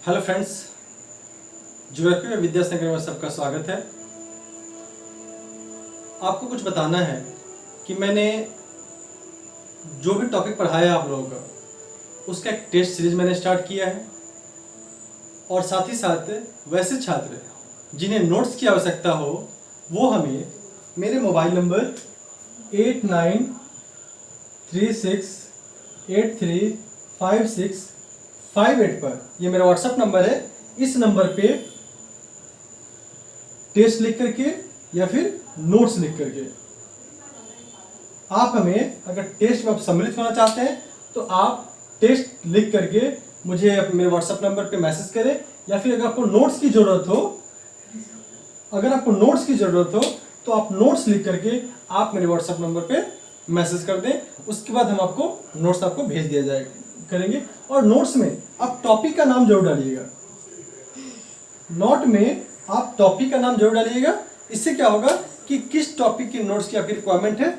Hello friends, geography में विद्यासागर में सबका स्वागत है। आपको कुछ बताना है कि मैंने जो भी टॉपिक पढ़ाया आप लोगों का उसका एक टेस्ट सीरीज मैंने स्टार्ट किया है और साथ ही साथ वैसे छात्र जिन्हें नोट्स की आवश्यकता हो वो हमें मेरे मोबाइल नंबर 8936835658 पर, ये मेरा व्हाट्सएप नंबर है, इस नंबर पे टेस्ट लिख करके या फिर नोट्स लिख करके आप हमें, अगर टेस्ट में आप सम्मिलित होना चाहते हैं तो आप टेस्ट लिख करके मुझे मेरे व्हाट्सएप नंबर पे मैसेज करें, या फिर अगर आपको नोट्स की ज़रूरत हो तो आप नोट्स लिख करके आप मेरे व्हाट्सएप नंबर पे मैसेज कर दें। उसके बाद हम आपको नोट्स भेज दिया जाएगा करेंगे। और नोट्स में आप टॉपिक का नाम जरूर डालिएगा, नोट में आप टॉपिक का नाम जरूर डालिएगा। इससे क्या होगा कि किस टॉपिक की नोट्स की आपकी रिक्वायरमेंट है,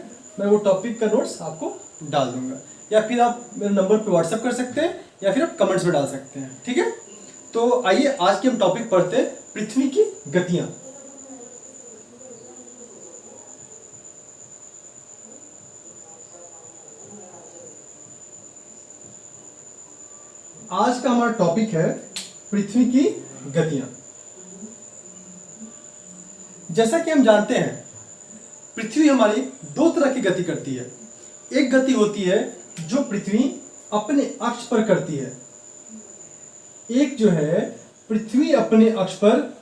मैं वो टॉपिक का नोट्स आपको डाल दूंगा। या फिर आप मेरे नंबर पे व्हाट्सएप कर सकते हैं या फिर आप कमेंट्स में डाल सकते हैं, ठीक है। तो आइए आज के हम टॉपिक पढ़ते हैं, पृथ्वी की गतियां। आज का हमारा टॉपिक है पृथ्वी की गतियां। जैसा कि हम जानते हैं पृथ्वी हमारी दो तरह की गति करती है। एक गति होती है जो पृथ्वी अपने अक्ष पर करती है, एक जो है पृथ्वी अपने अक्ष पर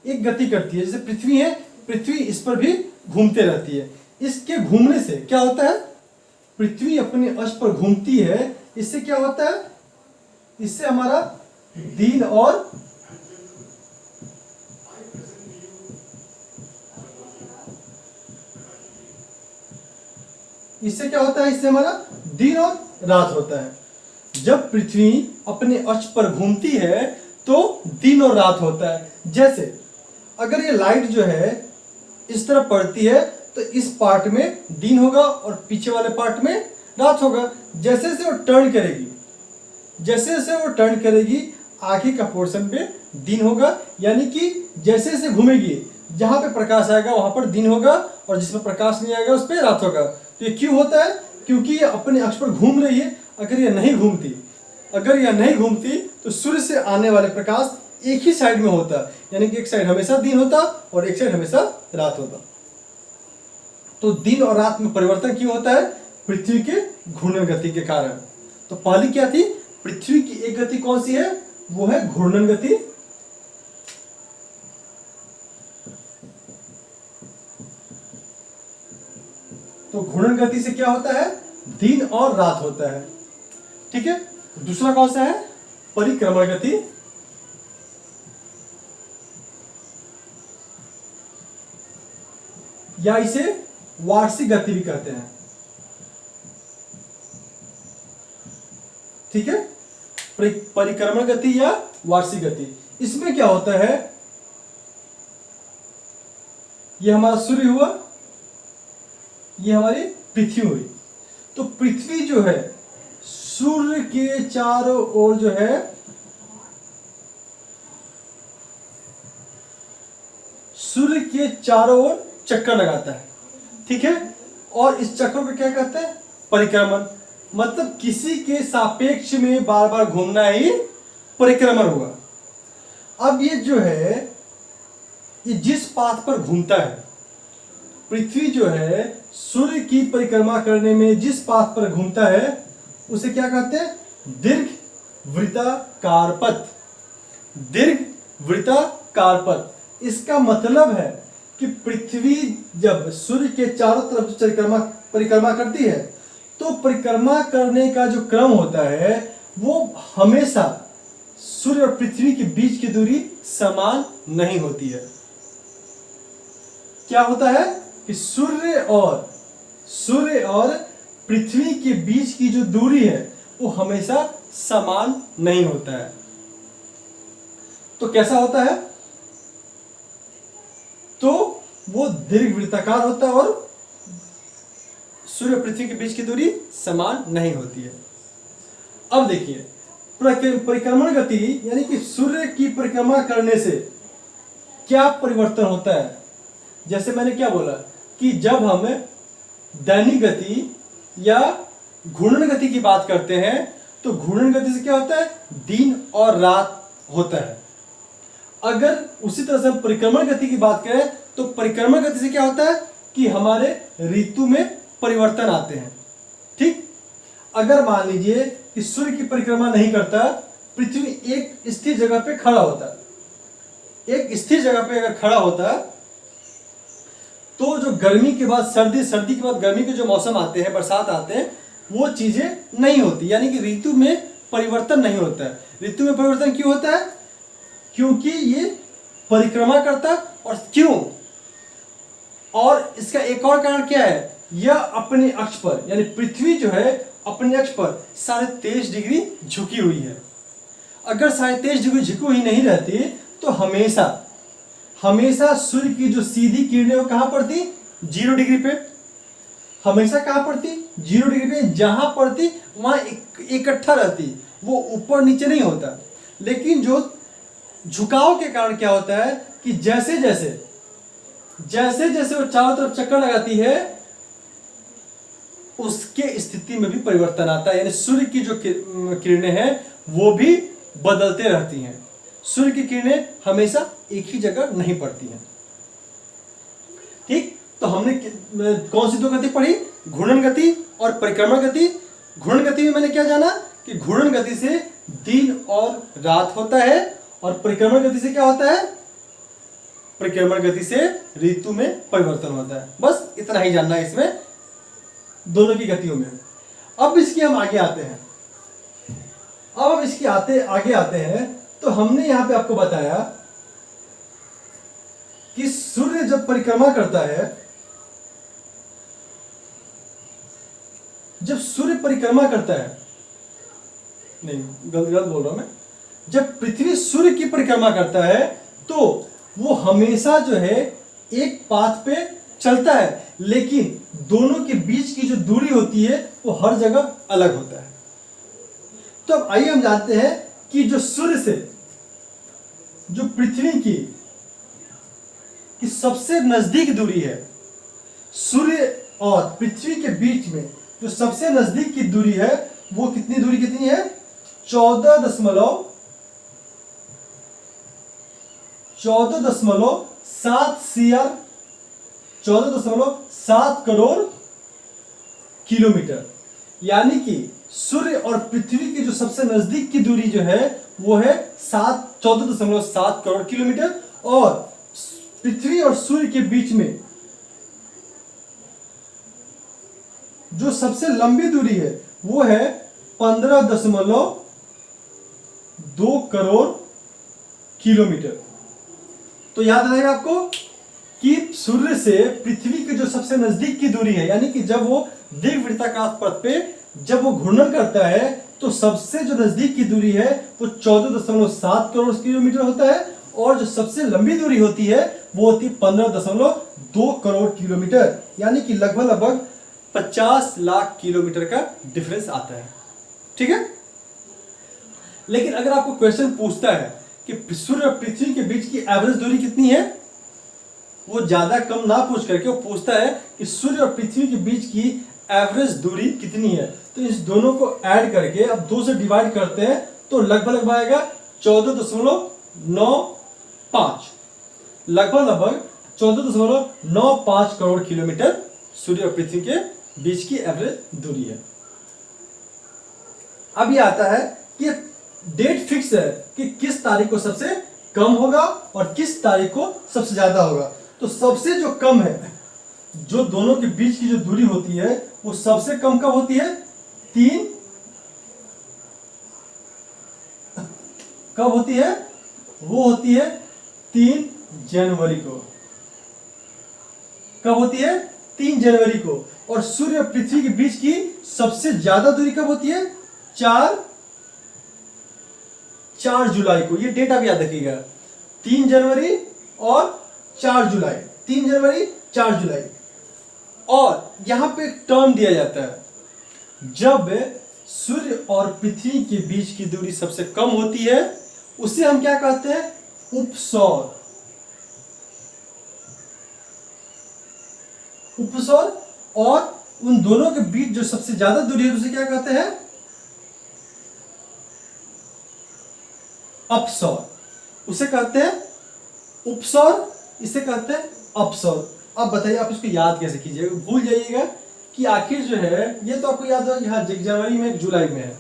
एक गति करती है। जैसे पृथ्वी है, पृथ्वी इस पर भी घूमते रहती है। इसके घूमने से क्या होता है, पृथ्वी अपने अक्ष पर घूमती है, इससे क्या होता है, इससे हमारा दिन और इससे क्या होता है, इससे हमारा दिन और रात होता है। जब पृथ्वी अपने अक्ष पर घूमती है तो दिन और रात होता है। जैसे अगर ये लाइट जो है इस तरफ पड़ती है तो इस पार्ट में दिन होगा और पीछे वाले पार्ट में रात होगा। जैसे जैसे वो टर्न करेगी आगे का पोर्शन पे दिन होगा, यानी कि जैसे जैसे घूमेगी जहां पे प्रकाश आएगा वहां पर दिन होगा और जिसमें प्रकाश नहीं आएगा उस पर रात होगा। तो ये क्यों होता है, क्योंकि ये अपने अक्ष पर घूम रही है। अगर यह नहीं घूमती तो सूर्य से आने वाले प्रकाश एक ही साइड में होता, यानी कि एक साइड हमेशा दिन होता और एक साइड हमेशा रात होता। तो दिन और रात में परिवर्तन क्यों होता है, पृथ्वी के घूर्णन गति के कारण। तो पहली क्या थी, पृथ्वी की एक गति कौन सी है, वो है घूर्णन गति। तो घूर्णन गति से क्या होता है, दिन और रात होता है, ठीक है। दूसरा कौन सा है, परिक्रमण गति। या इसे वार्षिक गति भी कहते हैं, ठीक है। परिक्रमण गति या वार्षिक गति, इसमें क्या होता है, यह हमारा सूर्य हुआ, यह हमारी पृथ्वी हुई। तो पृथ्वी जो है सूर्य के चारों ओर जो है सूर्य के चारों ओर चक्कर लगाता है, ठीक है। और इस चक्र को क्या कहते हैं, परिक्रमण। मतलब किसी के सापेक्ष में बार बार घूमना ही परिक्रमण हुआ। अब ये जो है, ये जिस पाथ पर घूमता है, पृथ्वी जो है सूर्य की परिक्रमा करने में जिस पाथ पर घूमता है उसे क्या कहते हैं, दीर्घवृत्ताकार पथ। इसका मतलब है कि पृथ्वी जब सूर्य के चारों तरफ परिक्रमा करती है तो परिक्रमा करने का जो क्रम होता है वो हमेशा सूर्य और पृथ्वी के बीच की दूरी समान नहीं होती है। क्या होता है कि सूर्य और पृथ्वी के बीच की जो दूरी है वो हमेशा समान नहीं होता है। तो कैसा होता है, तो वो दीर्घवृत्ताकार होता है और सूर्य और पृथ्वी के बीच की दूरी समान नहीं होती है। अब देखिए परिक्रमण गति यानी कि सूर्य की परिक्रमा करने से क्या परिवर्तन होता है। जैसे मैंने क्या बोला कि जब हम दैनिक गति या घूर्णन गति की बात करते हैं तो घूर्णन गति से क्या होता है, दिन और रात होता है। अगर उसी तरह से हम परिक्रमण गति की बात करें तो परिक्रमण गति से क्या होता है कि हमारे ऋतु में परिवर्तन आते हैं। ठीक, अगर मान लीजिए कि सूर्य की परिक्रमा नहीं करता, पृथ्वी एक स्थिर जगह पे खड़ा होता, एक स्थिर जगह पे अगर खड़ा होता तो जो गर्मी के बाद सर्दी, सर्दी के बाद गर्मी के जो मौसम आते हैं, बरसात आते हैं, वो चीजें नहीं होती, यानी कि ऋतु में परिवर्तन नहीं होता है। ऋतु में परिवर्तन क्यों होता है, क्योंकि ये परिक्रमा करता। और क्यों, और इसका एक और कारण क्या है, यह अपने अक्ष पर यानी पृथ्वी जो है अपने अक्ष पर 23.5 डिग्री झुकी हुई है। अगर 23.5 डिग्री झुकी हुई नहीं रहती तो हमेशा हमेशा सूर्य की जो सीधी किरणें वो कहां पड़ती, 0 डिग्री पे। हमेशा कहां पड़ती, 0 डिग्री पे। जहां पड़ती वहां इकट्ठा रहती, वो ऊपर नीचे नहीं होता। लेकिन जो झुकाव के कारण क्या होता है कि जैसे जैसे जैसे जैसे वो चारों तरफ चक्कर लगाती है उसके स्थिति में भी परिवर्तन आता है, यानी सूर्य की जो किरणें हैं वो भी बदलते रहती हैं। सूर्य की किरणें हमेशा एक ही जगह नहीं पड़ती हैं। ठीक, तो हमने कौन सी दो गति पढ़ी, घूर्णन गति और परिक्रमण गति। घूर्णन गति में मैंने क्या जाना कि घूर्णन गति से दिन और रात होता है, और परिक्रमण गति से क्या होता है, परिक्रमण गति से ऋतु में परिवर्तन होता है। बस इतना ही जानना है इसमें दोनों की गतियों में। अब इसके हम आगे आते हैं। अब हम इसके आगे आते हैं तो हमने यहां पे आपको बताया कि सूर्य जब परिक्रमा करता है, जब सूर्य परिक्रमा करता है, नहीं गलत बोल रहा हूं मैं, जब पृथ्वी सूर्य की परिक्रमा करता है तो वो हमेशा जो है एक पाथ पे चलता है, लेकिन दोनों के बीच की जो दूरी होती है वो हर जगह अलग होता है। तो अब आइए हम जानते हैं कि जो सूर्य से जो पृथ्वी की सबसे नजदीक दूरी है, सूर्य और पृथ्वी के बीच में जो सबसे नजदीक की दूरी है वो कितनी दूरी कितनी है, 14.7 करोड़ किलोमीटर। यानी कि सूर्य और पृथ्वी की जो सबसे नजदीक की दूरी जो है वो है 14.7 करोड़ किलोमीटर, और पृथ्वी और सूर्य के बीच में जो सबसे लंबी दूरी है वो है 15.2 करोड़ किलोमीटर। तो याद रहेगा आपको कि सूर्य से पृथ्वी की जो सबसे नजदीक की दूरी है, यानी कि जब वो दीर्घवृत्ताकार पथ पे जब वो घूर्णन करता है तो सबसे जो नजदीक की दूरी है वो 14.7 करोड़ किलोमीटर होता है, और जो सबसे लंबी दूरी होती है वो होती है 15.2 करोड़ किलोमीटर। यानी कि लगभग 50 लाख किलोमीटर का डिफरेंस आता है। ठीक है, लेकिन अगर आपको क्वेश्चन पूछता है कि सूर्य और पृथ्वी के बीच की एवरेज दूरी कितनी है, वो ज्यादा कम ना पूछ करके वो पूछता है कि सूर्य और पृथ्वी के बीच की एवरेज दूरी कितनी है, तो इस दोनों को ऐड करके अब 2 से डिवाइड करते हैं तो लगभग आएगा 14.95, लगभग 14.95 करोड़ किलोमीटर सूर्य और पृथ्वी के बीच की एवरेज दूरी है। अब ये आता है कि डेट फिक्स है कि किस तारीख को सबसे कम होगा और किस तारीख को सबसे ज्यादा होगा। तो सबसे जो कम है, जो दोनों के बीच की जो दूरी होती है वो सबसे कम कब होती है, कब होती है, वो होती है 3 जनवरी को। कब होती है, 3 जनवरी को। और सूर्य और पृथ्वी के बीच की सबसे ज्यादा दूरी कब होती है, 4 जुलाई को। ये डेट आप याद रखिएगा, 3 जनवरी और 4 जुलाई, 3 जनवरी 4 जुलाई। और यहां पे एक टर्म दिया जाता है, जब सूर्य और पृथ्वी के बीच की दूरी सबसे कम होती है उसे हम क्या कहते हैं? उपसौर। उपसौर। और उन दोनों के बीच जो सबसे ज्यादा दूरी है उसे क्या कहते हैं? अपसौर। उसे कहते हैं उपसौर, इसे कहते हैं अपसौर। अब बताइए आप इसको याद कैसे कीजिएगा? भूल जाइएगा कि आखिर जो है ये तो आपको याद होगा, हाँ जनवरी में, जुलाई में है।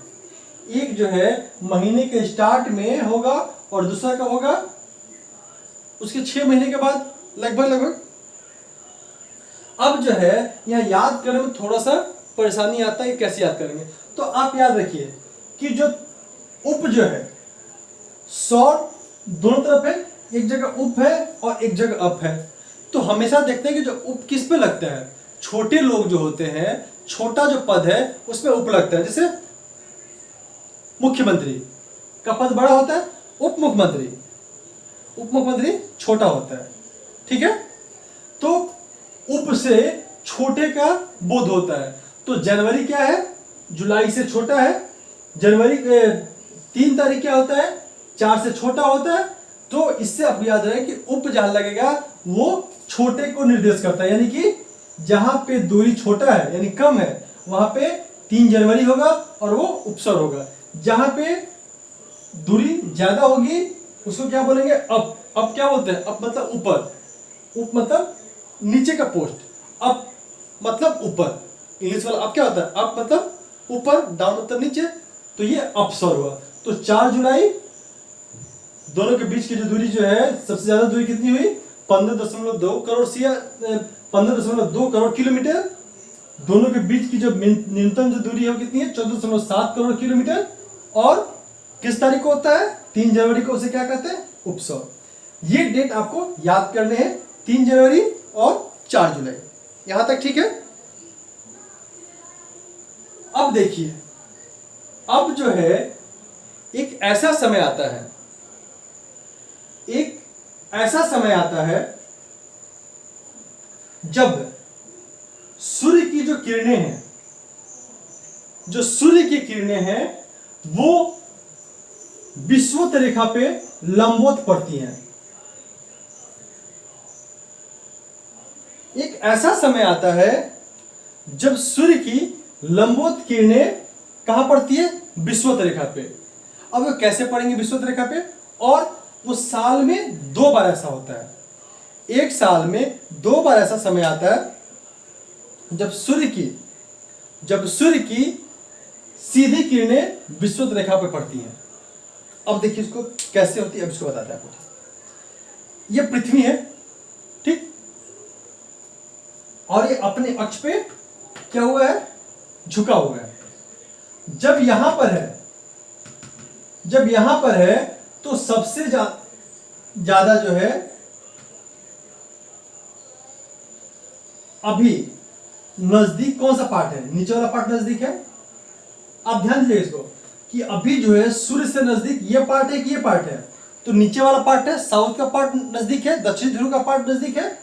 एक जो है महीने के स्टार्ट में होगा और दूसरा कब होगा? उसके 6 महीने के बाद लगभग। अब जो है यहाँ याद करने में थोड़ा सा परेशानी आता है, कैसे याद करेंगे? तो आप याद रखिए कि जो उप जो है, सौर दोनों तरफ है, एक जगह उप है और एक जगह अप है। तो हमेशा देखते हैं कि जो उप किस पे लगता है? छोटे लोग जो होते हैं, छोटा जो पद है उसमें उप लगता है। जैसे मुख्यमंत्री का पद बड़ा होता है, उप मुख्यमंत्री। उप मुख्यमंत्री छोटा होता है, ठीक है? तो उप से छोटे का बोध होता है। तो जनवरी क्या है? जुलाई से छोटा है। जनवरी 3 तारीख क्या होता है? 4 से छोटा होता है। तो इससे आप याद रहे कि उप जहां लगेगा वो छोटे को निर्देश करता है, यानी कि जहां पे दूरी छोटा है यानी कम है वहां पे 3 जनवरी होगा और वो उपसौर होगा। जहां पे दूरी ज्यादा होगी उसको क्या बोलेंगे? अप। अप क्या बोलते हैं? अप मतलब ऊपर, उप मतलब नीचे का पोस्ट, अप मतलब ऊपर। इंग्लिश वाला अप क्या होता है? अप मतलब ऊपर, डाउन मतलब नीचे। तो ये अपसौर हुआ। तो 4 जुलाई दोनों के बीच की जो दूरी जो है, सबसे ज्यादा दूरी कितनी हुई? 15.2 करोड़ सिया 15.2 करोड़ किलोमीटर। दोनों के बीच की जो न्यूनतम जो दूरी है वो कितनी है? 14.7 करोड़ किलोमीटर। और किस तारीख को होता है? 3 जनवरी को। उसे क्या कहते हैं? उपसौर। ये डेट आपको याद करने हैं, 3 जनवरी और 4 जुलाई। यहां तक ठीक है? अब देखिए, अब जो है एक ऐसा समय आता है, एक ऐसा समय आता है जब सूर्य की जो किरणें हैं, जो सूर्य की किरणें हैं वो विषुवत रेखा पे लंबवत पड़ती हैं। एक ऐसा समय आता है जब सूर्य की लंबवत किरणें कहां पड़ती है? विषुवत रेखा पे। अब वो कैसे पड़ेंगे विषुवत रेखा पे? और वो साल में 2 बार ऐसा होता है। एक साल में 2 बार ऐसा समय आता है जब सूर्य की सीधी किरणें विषुवत रेखा पे पड़ती हैं। अब देखिए इसको कैसे होती है, अब इसको बताते हैं आपको। ये पृथ्वी है, ठीक? और ये अपने अक्ष पे क्या हुआ है? झुका हुआ है। जब यहां पर है तो सबसे ज्यादा जो है अभी नजदीक कौन सा पार्ट है? नीचे वाला पार्ट नजदीक है। आप ध्यान दीजिए इसको कि अभी जो है सूर्य से नजदीक ये पार्ट है कि ये पार्ट है? तो नीचे वाला पार्ट है, साउथ का पार्ट नजदीक है, दक्षिण ध्रुव का पार्ट नजदीक है।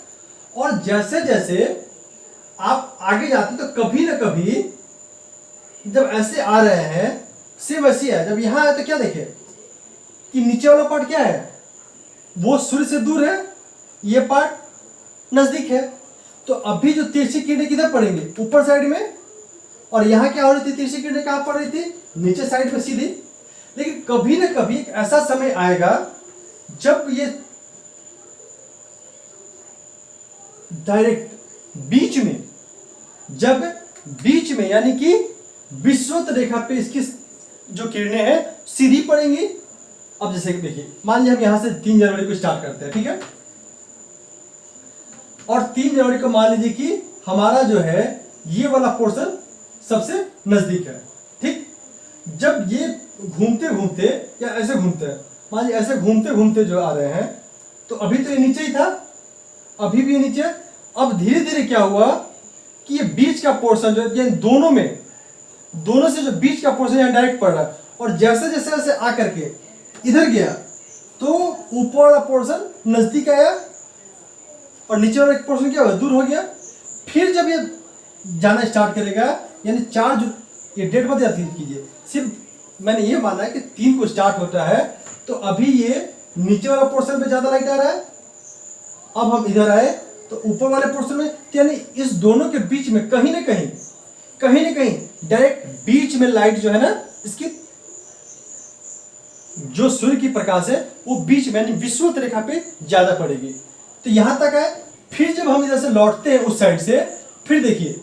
और जैसे जैसे आप आगे जाते तो कभी ना कभी जब ऐसे आ रहे हैं, सेम वैसे है। जब यहां आए तो क्या देखे कि नीचे वाला पार्ट क्या है? वो सूर्य से दूर है, ये पार्ट नजदीक है। तो अभी जो तिरछी किरणें किधर पड़ेंगे? ऊपर साइड में। और यहां क्या हो रही थी? तिरछी किरणें कहां पड़ रही थी? नीचे साइड में सीधी। लेकिन कभी ना कभी एक ऐसा समय आएगा जब ये डायरेक्ट बीच में यानी कि विषुवत रेखा पे इसकी जो किरणें हैं सीधी पड़ेंगी। अब जैसे कि देखिए, मान लिया हम यहां से 3 जनवरी को स्टार्ट करते हैं, ठीक है? और 3 जनवरी को मान लीजिए कि हमारा जो है ये वाला पोर्शन सबसे नजदीक है, ठीक? जब ये घूमते घूमते या ऐसे घूमते हैं, मान लीजिए ऐसे घूमते घूमते जो आ रहे हैं, तो अभी तो ये नीचे ही था, अभी भी नीचे। अब धीरे धीरे क्या हुआ कि ये बीच का पोर्शन जो है दोनों से जो बीच का पोर्शन यहाँ डायरेक्ट पड़ रहा है। और जैसे जैसे ऐसे आकर के इधर गया तो ऊपर वाला पोर्शन नजदीक आया और नीचे वाला पोर्शन क्या हुआ? दूर हो गया। फिर जब ये जाना स्टार्ट करेगा, यानी ये डेट मत याद कीजिए, सिर्फ मैंने ये माना है कि 3 को स्टार्ट होता है, तो अभी ये नीचे वाला पोर्शन पे ज्यादा लाइट आ रहा है। अब हम इधर आए तो ऊपर वाले पोर्शन में, यानी इस दोनों के बीच में कहीं ना कहीं डायरेक्ट बीच में लाइट जो है ना, इसकी जो सूर्य की प्रकाश है वो बीच में यानी विषुवत रेखा पे ज्यादा पड़ेगी। तो यहां तक है। फिर जब हम इधर से लौटते हैं उस साइड से, फिर देखिए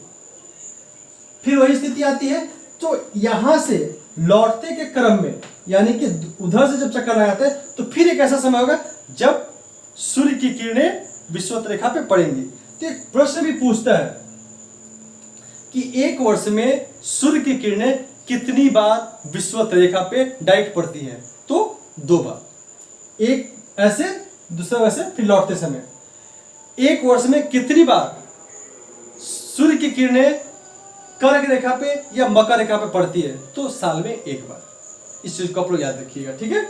फिर वही स्थिति आती है। तो यहां से लौटते के क्रम में, यानी कि उधर से जब चक्कर लगाते हैं, तो फिर एक ऐसा समय होगा जब सूर्य की किरणें विषुवत रेखा पे पड़ेंगी। तो एक प्रश्न भी पूछता है कि एक वर्ष में सूर्य की किरणें कितनी बार विषुवत रेखा पे डायरेक्ट पड़ती हैं? तो 2 बार, एक ऐसे दूसरा वैसे, फिर लौटते समय। एक वर्ष में कितनी बार सूर्य की किरणें कर्क रेखा पे या मकर रेखा पे पड़ती है? तो साल में 1 बार। इस चीज को आप लोग याद रखिएगा, ठीक है।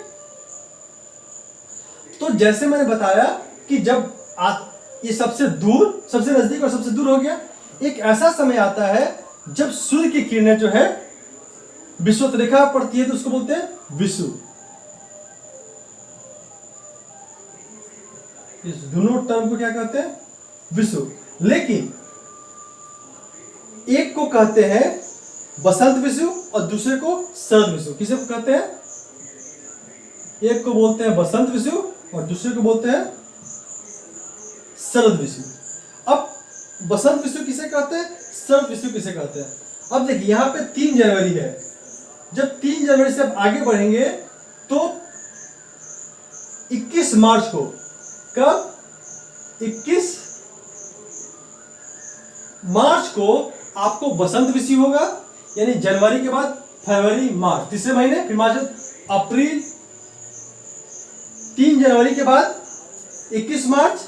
तो जैसे मैंने बताया कि जब ये सबसे नजदीक और सबसे दूर हो गया, एक ऐसा समय आता है जब सूर्य की किरणें जो है विषुवत रेखा पड़ती है, तो उसको बोलते हैं विषुव। इस दोनों टर्म को क्या कहते हैं? विषुव। लेकिन एक को कहते हैं बसंत विषुव और दूसरे को शरद विषुव। किसे को कहते हैं? एक को बोलते हैं बसंत विषुव और दूसरे को बोलते हैं शरद विषुव। अब बसंत विषुव किसे कहते हैं, शरद विषुव किसे कहते हैं? अब देखिए यहां पे 3 जनवरी है। जब 3 जनवरी से अब आगे बढ़ेंगे तो 21 मार्च को, कब? 21 मार्च को आपको बसंत विषुव होगा, यानी जनवरी के बाद फरवरी मार्च, तीसरे महीने, फिर मार्च अप्रैल, 3 जनवरी के बाद 21 मार्च,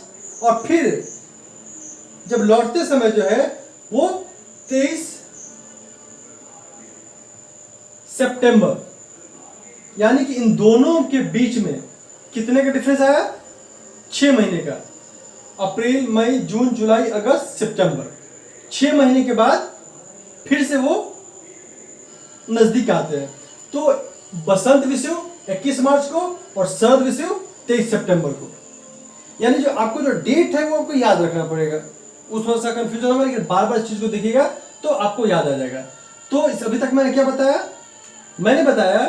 और फिर जब लौटते समय जो है वो 23 सितंबर। यानी कि इन दोनों के बीच में कितने का डिफरेंस आया? 6 महीने का। अप्रैल, मई, जून, जुलाई, अगस्त, सितंबर, 6 महीने के बाद फिर से वो नजदीक आते हैं। तो बसंत विषुव 21 मार्च को और शरद विषुव 23 सितंबर को। यानी जो आपको जो डेट है वो आपको याद रखना पड़ेगा। उस थोड़ा सा कंफ्यूजन होगा, लेकिन बार बार इस चीज को देखिएगा तो आपको याद आ जाएगा। तो इस अभी तक मैंने क्या बताया? मैंने बताया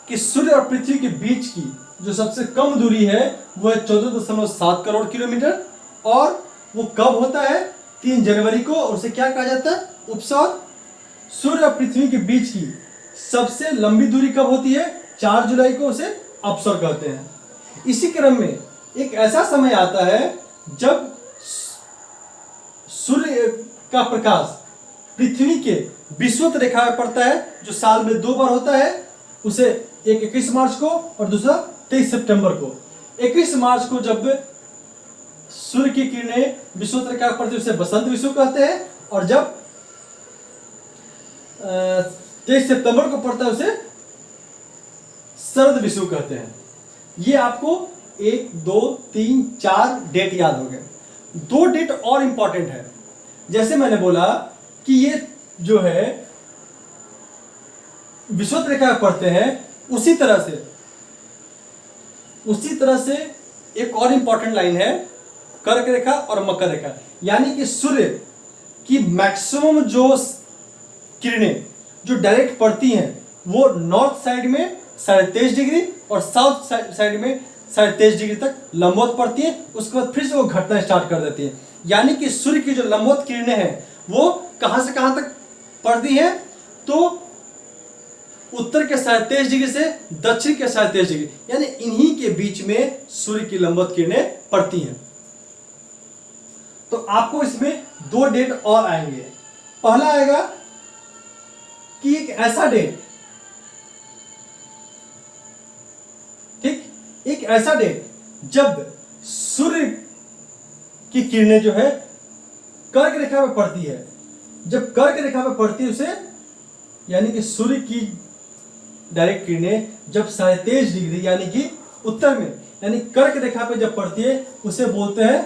कि सूर्य और पृथ्वी के बीच की जो सबसे कम दूरी है वो है 14.7 करोड़ किलोमीटर, और वो कब होता है? 3 जनवरी को। और उसे क्या कहा जाता है? उपसौर। सूर्य और पृथ्वी के बीच की सबसे लंबी दूरी कब होती है? 4 जुलाई को उसे अपसर कहते हैं। इसी क्रम में एक ऐसा समय आता है जब सूर्य का प्रकाश पृथ्वी के विषुवत रेखा में पड़ता है, जो साल में 2 बार होता है। उसे एक 21 मार्च को और दूसरा 23 सितंबर को। 21 मार्च को जब सूर्य की किरणें विषुवत रेखा पर पड़ती है उसे बसंत विषुव कहते हैं, और जब 23 सितंबर को पड़ता है उसे शरद विषुव कहते हैं। ये आपको 1, 2, 3, 4 डेट याद हो गए। 2 डेट और इंपॉर्टेंट है। जैसे मैंने बोला कि ये जो है विषुवत रेखा में पड़ते हैं, उसी तरह से एक और इंपॉर्टेंट लाइन है कर्क रेखा और मकर रेखा। यानी कि सूर्य की मैक्सिमम जो किरणें जो डायरेक्ट पड़ती हैं वो नॉर्थ साइड में 23.5 डिग्री और साउथ साइड में 23.5 डिग्री तक लंबवत पड़ती है। उसके बाद फिर से वो घटना स्टार्ट कर देती है। यानी कि सूर्य की जो लंबवत किरणें हैं वो कहां से कहां तक पड़ती हैं? तो उत्तर के 23.5 डिग्री से दक्षिण के 23.5 डिग्री, यानी इन्हीं के बीच में सूर्य की लंबवत किरणें पड़ती हैं। तो आपको इसमें 2 डेट और आएंगे। पहला आएगा कि एक ऐसा डेट, ठीक, एक ऐसा डेट जब सूर्य की किरणें जो है कर्क रेखा में पड़ती है। जब कर्क रेखा में पड़ती है उसे, यानी कि सूर्य की डायरेक्ट किरणें जब 23.5 डिग्री यानी कि उत्तर में, यानी कर्क रेखा पे जब पड़ती है उसे बोलते हैं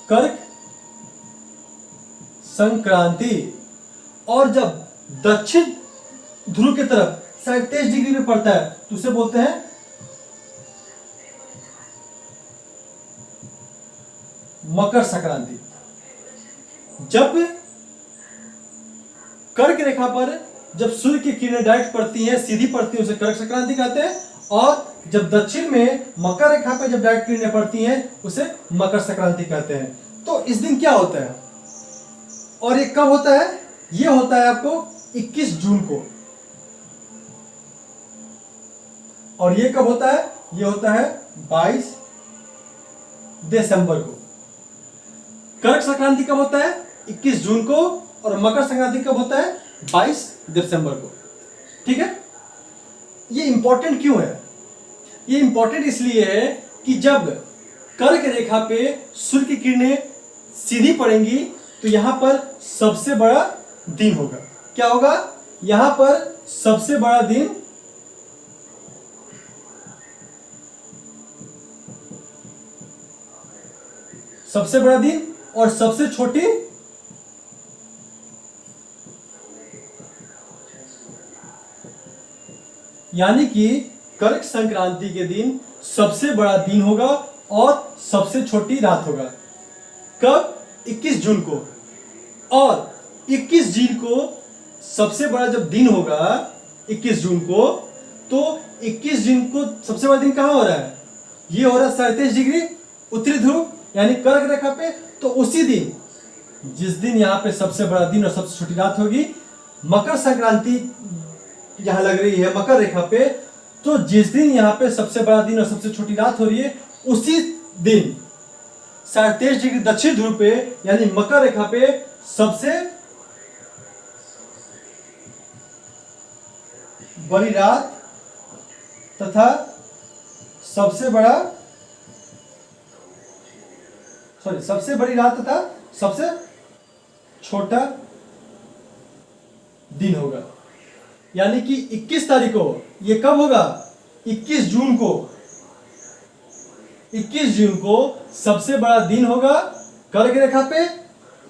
कर्क संक्रांति। और जब दक्षिण ध्रुव की तरफ 23.5 पे पड़ता है तो उसे बोलते हैं मकर संक्रांति। जब कर्क रेखा पर जब सूर्य की किरणें डायरेक्ट पड़ती हैं, सीधी पड़ती हैं, उसे कर्क संक्रांति कहते हैं। और जब दक्षिण में मकर रेखा पर जब डायरेक्ट किरणें पड़ती हैं उसे मकर संक्रांति कहते हैं। तो इस दिन क्या होता है और ये कब होता है? ये होता है आपको 21 जून को। और ये कब होता है? ये होता है 22 दिसंबर को। कर्क संक्रांति कब होता है? 21 जून को। और मकर संक्रांति कब होता है? 22 दिसंबर को। ठीक है। ये इंपॉर्टेंट क्यों है? ये इंपॉर्टेंट इसलिए है कि जब कर्क रेखा पे सूर्य की किरणें सीधी पड़ेंगी तो यहां पर सबसे बड़ा दिन होगा। क्या होगा? यहां पर सबसे बड़ा दिन और सबसे छोटी यानी कि कर्क संक्रांति के दिन सबसे बड़ा दिन होगा और सबसे छोटी रात होगा। कब? 21 जून को। और 21 जून को सबसे बड़ा जब दिन होगा 21 जून को, तो 21 जून को सबसे बड़ा दिन कहां हो रहा है? ये हो रहा है 37.5 उत्तरी ध्रुव यानी कर्क रेखा पे। तो उसी दिन, जिस दिन यहाँ पे सबसे बड़ा दिन और सबसे छोटी रात होगी, मकर संक्रांति यहां लग रही है मकर रेखा पे, तो जिस दिन यहाँ पे सबसे बड़ा दिन और सबसे छोटी रात हो रही है उसी दिन 37.5 दक्षिण ध्रुव पे यानी मकर रेखा पे सबसे बड़ी रात तथा सबसे बड़ी रात तथा सबसे छोटा दिन होगा। यानी कि 21 तारीख को, ये कब होगा? 21 जून को। 21 जून को सबसे बड़ा दिन होगा कर्क रेखा पे।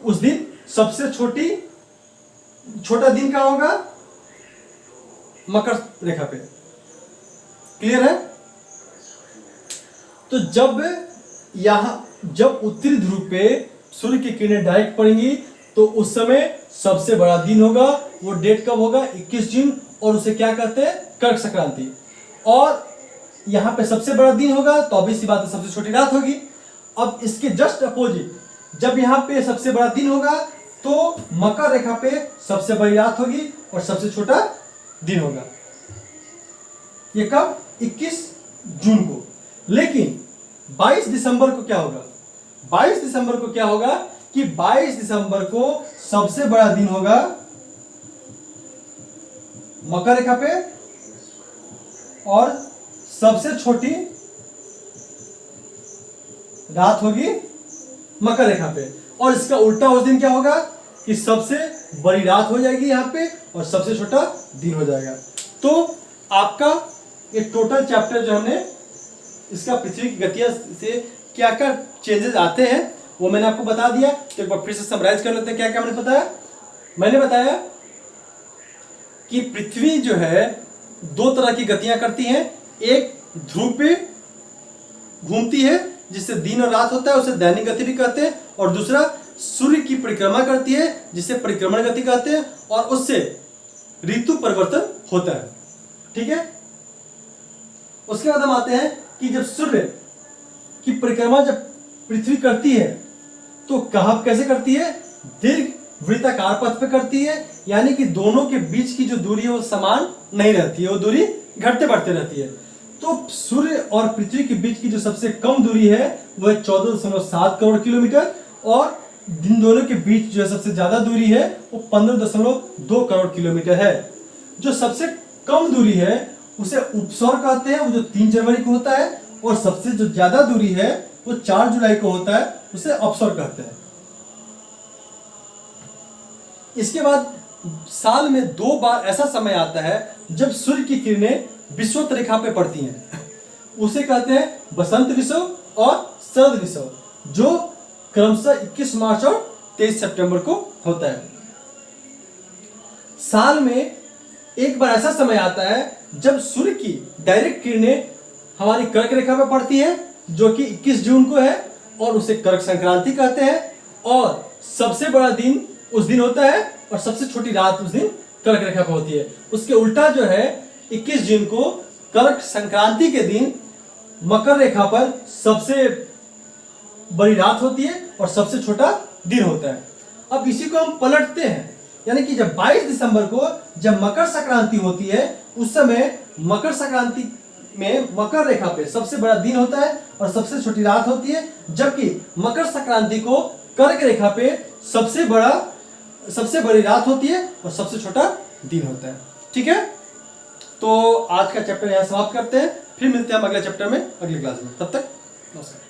उस दिन सबसे छोटा दिन का होगा मकर रेखा पे। क्लियर है? तो जब उत्तरी ध्रुव पे सूर्य की किरणें डायरेक्ट पड़ेंगी तो उस समय सबसे बड़ा दिन होगा। वो डेट कब होगा? 21 जून। और उसे क्या कहते हैं? कर्क संक्रांति। और यहां पे सबसे बड़ा दिन होगा तो ऑब्वियस सी बात है सबसे छोटी रात होगी। अब इसके जस्ट अपोजिट, जब यहां पे सबसे बड़ा दिन होगा तो मकर रेखा पे सबसे बड़ी रात होगी और सबसे छोटा दिन होगा। ये कब? 21 जून को। लेकिन 22 दिसंबर को क्या होगा? 22 दिसंबर को क्या होगा कि 22 दिसंबर को सबसे बड़ा दिन होगा मकर रेखा पे और सबसे छोटी रात होगी मकर रेखा पे। और इसका उल्टा उस दिन क्या होगा कि सबसे बड़ी रात हो जाएगी यहां पे और सबसे छोटा दिन हो जाएगा। तो आपका ये टोटल चैप्टर जो हमने इसका पृथ्वी की गतियों से क्या क्या चेंजेस आते हैं वो मैंने आपको बता दिया। तो एक बार फिर से समराइज कर लेते हैं क्या क्या मैंने बताया। मैंने बताया कि पृथ्वी जो है दो तरह की गतियां करती है। एक ध्रुव पे घूमती है जिससे दिन और रात होता है, उसे दैनिक गति भी कहते हैं। और दूसरा सूर्य की परिक्रमा करती है जिसे परिक्रमण गति कहते हैं और उससे ऋतु परिवर्तन होता है। ठीक है। उसके बाद हम आते हैं कि जब सूर्य की परिक्रमा जब पृथ्वी करती है तो कैसे करती है? दीर्घ वृत्ताकार पथ पे करती है। यानी कि दोनों के बीच की जो दूरी है वो समान नहीं रहती है, वो दूरी घटते बढ़ते रहती है। तो सूर्य और पृथ्वी के बीच की जो सबसे कम दूरी है वो है 14.7 करोड़ किलोमीटर और इन दोनों के बीच जो सबसे ज्यादा दूरी है वो 15.2 करोड़ किलोमीटर है। जो सबसे कम दूरी है उसे उपसौर कहते हैं, वो जो 3 जनवरी को होता है। और सबसे जो ज्यादा दूरी है वो 4 जुलाई को होता है, उसे अपसौर कहते हैं। इसके बाद साल में 2 बार ऐसा समय आता है जब सूर्य की किरणें विषुवत रेखा पे पड़ती हैं। उसे कहते हैं बसंत विषुव और शरद विषुव, जो क्रमशः 21 मार्च और 23 सितंबर को होता है। साल में एक बार ऐसा समय आता है जब सूर्य की डायरेक्ट किरणें हमारी कर्क रेखा पर पड़ती है, जो कि 21 जून को है, और उसे कर्क संक्रांति कहते हैं। और सबसे बड़ा दिन उस दिन होता है और सबसे छोटी रात उस दिन कर्क रेखा पर होती है। उसके उल्टा जो है 21 जून को कर्क संक्रांति के दिन मकर रेखा पर सबसे बड़ी रात होती है और सबसे छोटा दिन होता है। अब इसी को हम पलटते हैं, यानी कि जब 22 दिसंबर को जब मकर संक्रांति होती है, उस समय मकर संक्रांति में मकर रेखा पे सबसे बड़ा दिन होता है और सबसे छोटी रात होती है, जबकि मकर संक्रांति को कर्क रेखा पे सबसे बड़ी रात होती है और सबसे छोटा दिन होता है। ठीक है, तो आज का चैप्टर यहाँ समाप्त करते हैं, फिर मिलते हैं हम अगले चैप्टर में अगली क्लास में। तब तक नमस्कार।